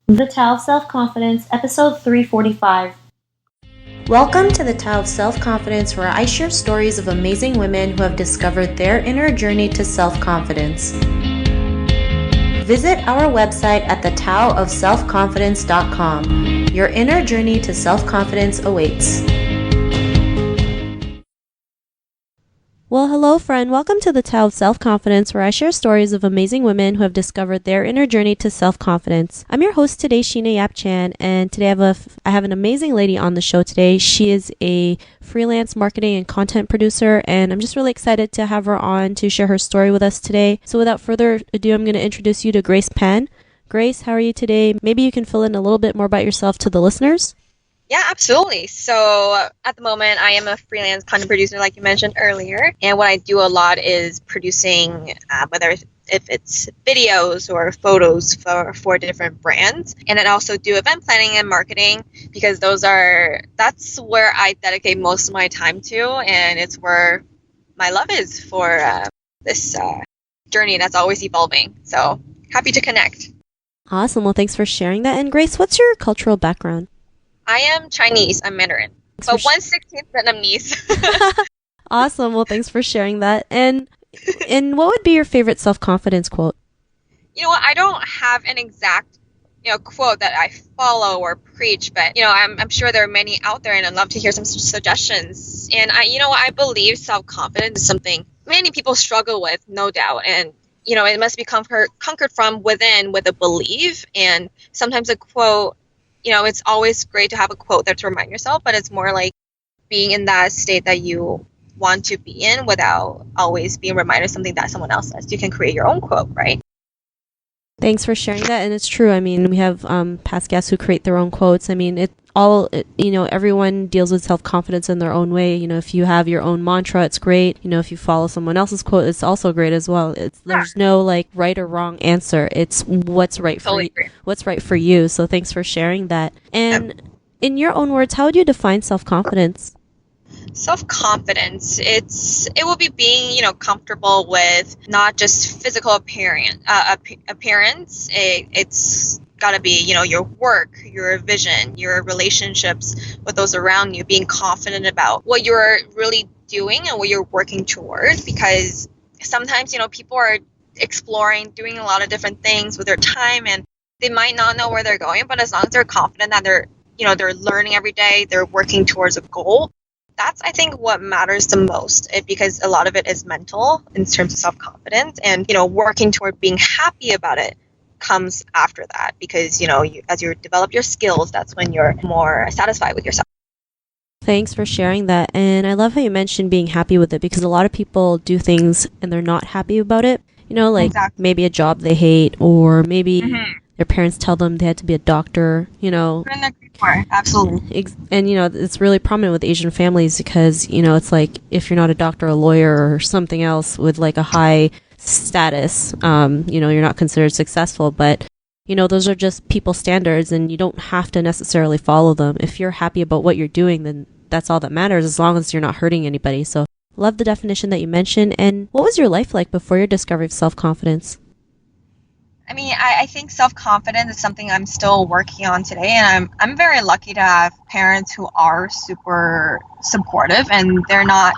The Tao of Self-Confidence, episode 345. Welcome to the Tao of Self-Confidence, where I share stories of amazing women who have discovered their inner journey to self-confidence. Visit our website at thetaoofselfconfidence.com. Your inner journey to self-confidence awaits. Well, hello, friend. Welcome to the Tao of Self-Confidence, where I share stories of amazing women who have discovered their inner journey to self-confidence. I'm your host today, Sheena Yap-Chan, and today I have an amazing lady on the show today. She is a freelance marketing and content producer, and I'm just really excited to have her on to share her story with us today. So without further ado, I'm going to introduce you to Grace Pan. Grace, how are you today? Maybe you can fill in a little bit more about yourself to the listeners. Yeah, absolutely. So at the moment, I am a freelance content producer, like you mentioned earlier. And what I do a lot is producing, whether if it's videos or photos for different brands. And then also do event planning and marketing, because that's where I dedicate most of my time to. And it's where my love is for this journey that's always evolving. So happy to connect. Awesome. Well, thanks for sharing that. And Grace, what's your cultural background? I am Chinese. I'm Mandarin. But 1/16 Vietnamese. Awesome. Well, thanks for sharing that. And what would be your favorite self-confidence quote? You know what? I don't have an exact, quote that I follow or preach, but, I'm sure there are many out there, and I'd love to hear some suggestions. And I believe self-confidence is something many people struggle with, no doubt. And, it must be conquered from within with a belief. And sometimes a quote, it's always great to have a quote there to remind yourself, but it's more like being in that state that you want to be in without always being reminded of something that someone else says. You can create your own quote, right? Thanks for sharing that. And it's true. I mean, we have past guests who create their own quotes. I mean, everyone deals with self-confidence in their own way. If you have your own mantra, it's great. If you follow someone else's quote, it's also great as well. There's no right or wrong answer. It's what's right for you. What's right for you. So thanks for sharing that. And in your own words, how would you define self-confidence? Self-confidence, it will be being, comfortable with not just physical appearance. It's got to be, your work, your vision, your relationships with those around you, being confident about what you're really doing and what you're working toward. Because sometimes, people are exploring, doing a lot of different things with their time, and they might not know where they're going, but as long as they're confident that they're learning every day, they're working towards a goal. That's, I think, what matters the most, because a lot of it is mental in terms of self-confidence, and, working toward being happy about it comes after that, because, as you develop your skills, that's when you're more satisfied with yourself. Thanks for sharing that. And I love how you mentioned being happy with it, because a lot of people do things and they're not happy about it. Exactly. Maybe a job they hate, or maybe their parents tell them they had to be a doctor, Absolutely. And, it's really prominent with Asian families, because, it's like if you're not a doctor, a lawyer, or something else with a high status, you're not considered successful. But, those are just people's standards, and you don't have to necessarily follow them. If you're happy about what you're doing, then that's all that matters, as long as you're not hurting anybody. So love the definition that you mentioned. And what was your life like before your discovery of self-confidence? I mean, I think self-confidence is something I'm still working on today, and I'm very lucky to have parents who are super supportive, and they're not.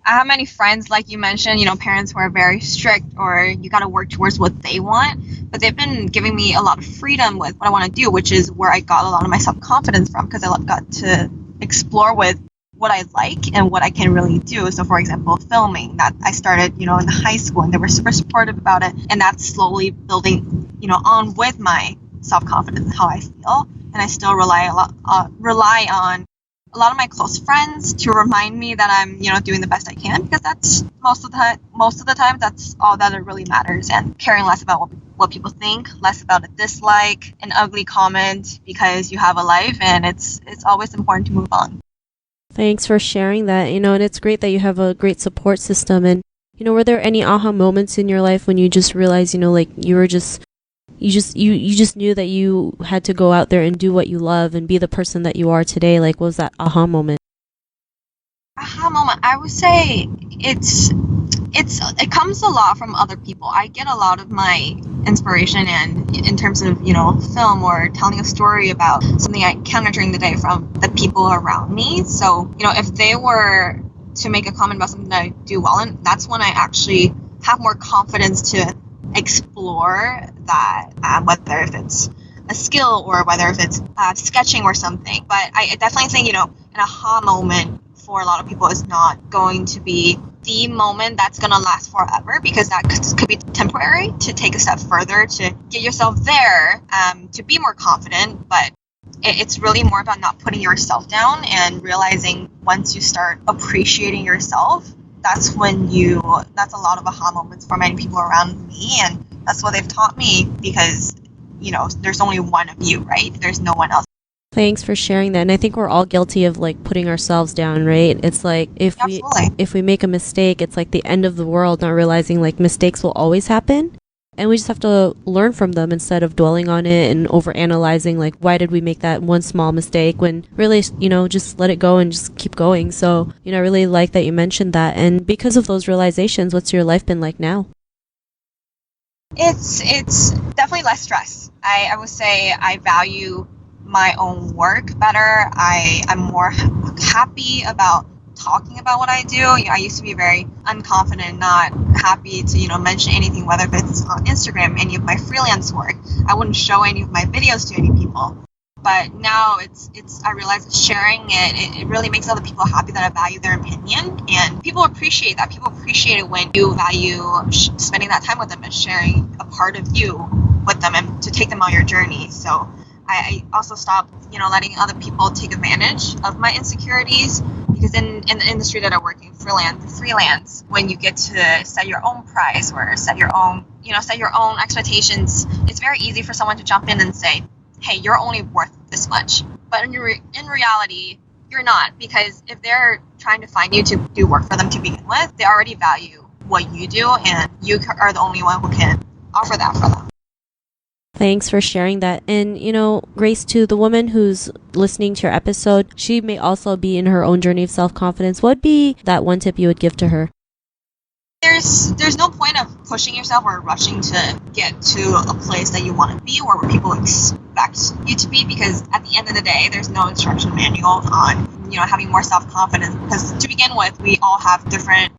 I have many friends, like you mentioned, parents who are very strict, or you got to work towards what they want, but they've been giving me a lot of freedom with what I want to do, which is where I got a lot of my self-confidence from, because I got to explore with what I like and what I can really do. So, for example, filming, that I started, in the high school, and they were super supportive about it. And that's slowly building, on with my self-confidence and how I feel. And I still rely on a lot of my close friends to remind me that I'm, doing the best I can, because that's most of the time, that's all that it really matters. And caring less about what people think, less about a dislike, an ugly comment, because you have a life, and it's always important to move on. Thanks for sharing that, and it's great that you have a great support system. And, were there any aha moments in your life when you just realized, you just knew that you had to go out there and do what you love and be the person that you are today? What was that aha moment? Aha moment, I would say it's it comes a lot from other people. I get a lot of my inspiration and in terms of film or telling a story about something I encountered during the day from the people around me. So if they were to make a comment about something that I do well, and that's when I actually have more confidence to explore that, whether if it's a skill or whether if it's sketching or something. But I definitely think an aha moment for a lot of people is not going to be the moment that's going to last forever, because that could be temporary. To take a step further, to get yourself there, to be more confident. But it's really more about not putting yourself down and realizing once you start appreciating yourself, that's a lot of aha moments for many people around me. And that's what they've taught me, because there's only one of you, right? There's no one else. Thanks for sharing that. And I think we're all guilty of like putting ourselves down, right? It's like if we make a mistake, it's like the end of the world, not realizing like mistakes will always happen. And we just have to learn from them instead of dwelling on it and overanalyzing like, why did we make that one small mistake, when really, just let it go and just keep going. So, I really like that you mentioned that. And because of those realizations, what's your life been like now? It's definitely less stress. I would say I value my own work better. I'm more happy about talking about what I do. I used to be very unconfident, not happy to mention anything, whether it's on Instagram, any of my freelance work. I wouldn't show any of my videos to any people. But now I realize that sharing it really makes other people happy, that I value their opinion, and people appreciate that. People appreciate it when you value spending that time with them and sharing a part of you with them and to take them on your journey. So I also stopped, letting other people take advantage of my insecurities, because in the industry that I work in, freelance, when you get to set your own price or set your own expectations, it's very easy for someone to jump in and say, hey, you're only worth this much. But in reality, you're not, because if they're trying to find you to do work for them to begin with, they already value what you do, and you are the only one who can offer that for them. Thanks for sharing that. And, Grace, to the woman who's listening to your episode, she may also be in her own journey of self-confidence. What would be that one tip you would give to her? There's no point of pushing yourself or rushing to get to a place that you want to be or where people expect you to be, because at the end of the day, there's no instruction manual on having more self-confidence, because to begin with, we all have different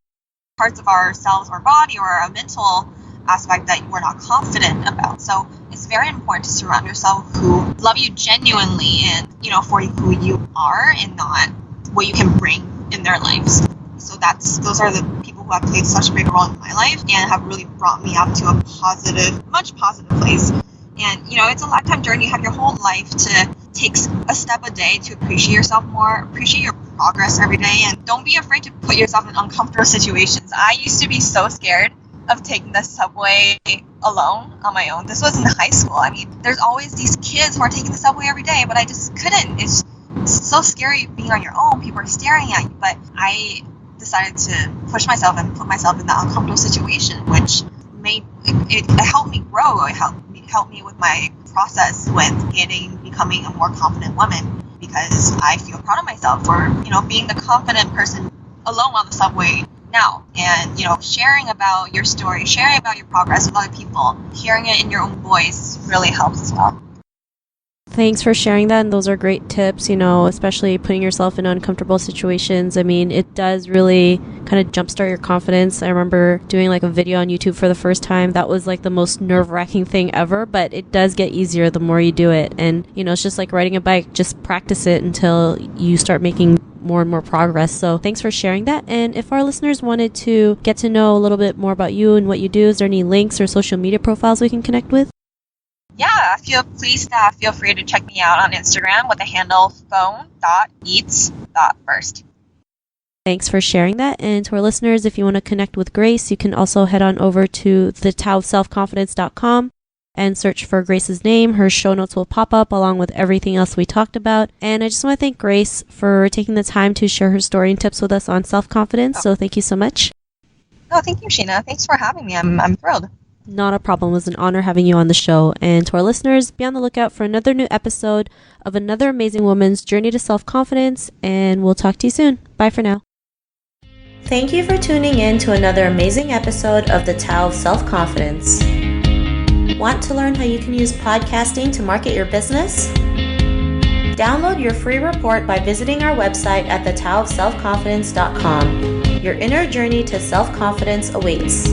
parts of ourselves or body or a mental aspect that we're not confident about. So it's very important to surround yourself who love you genuinely and for who you are and not what you can bring in their lives. So those are the people who have played such a big role in my life and have really brought me up to a much positive place. And it's a lifetime journey. You have your whole life to take a step a day to appreciate yourself more, appreciate your progress every day, and don't be afraid to put yourself in uncomfortable situations. I used to be so scared of taking the subway alone on my own. This was in high school. I mean, there's always these kids who are taking the subway every day, but I just couldn't. It's so scary being on your own. People are staring at you. But I decided to push myself and put myself in that uncomfortable situation, which it helped me grow. It helped me with my process with becoming a more confident woman, because I feel proud of myself for being the confident person alone on the subway now, and sharing about your story, sharing about your progress with other people, hearing it in your own voice really helps as well. Thanks for sharing that, and those are great tips, especially putting yourself in uncomfortable situations. I mean, it does really kind of jumpstart your confidence. I remember doing like a video on YouTube for the first time. That was like the most nerve-wracking thing ever, but it does get easier the more you do it. And, it's just like riding a bike. Just practice it until you start making more and more progress. So thanks for sharing that. And if our listeners wanted to get to know a little bit more about you and what you do, is there any links or social media profiles we can connect with? Yeah, feel free to check me out on Instagram with the handle phone.eats.first. Thanks for sharing that. And to our listeners, if you want to connect with Grace, you can also head on over to thetaoofselfconfidence.com and search for Grace's name. Her show notes will pop up along with everything else we talked about. And I just want to thank Grace for taking the time to share her story and tips with us on self-confidence. So thank you so much. Oh, thank you, Sheena. Thanks for having me. I'm thrilled. Not a problem. It was an honor having you on the show. And to our listeners, be on the lookout for another new episode of another amazing woman's journey to self-confidence. And we'll talk to you soon. Bye for now. Thank you for tuning in to another amazing episode of the Tao of Self-Confidence. Want to learn how you can use podcasting to market your business? Download your free report by visiting our website at thetaoofselfconfidence.com. Your inner journey to self-confidence awaits.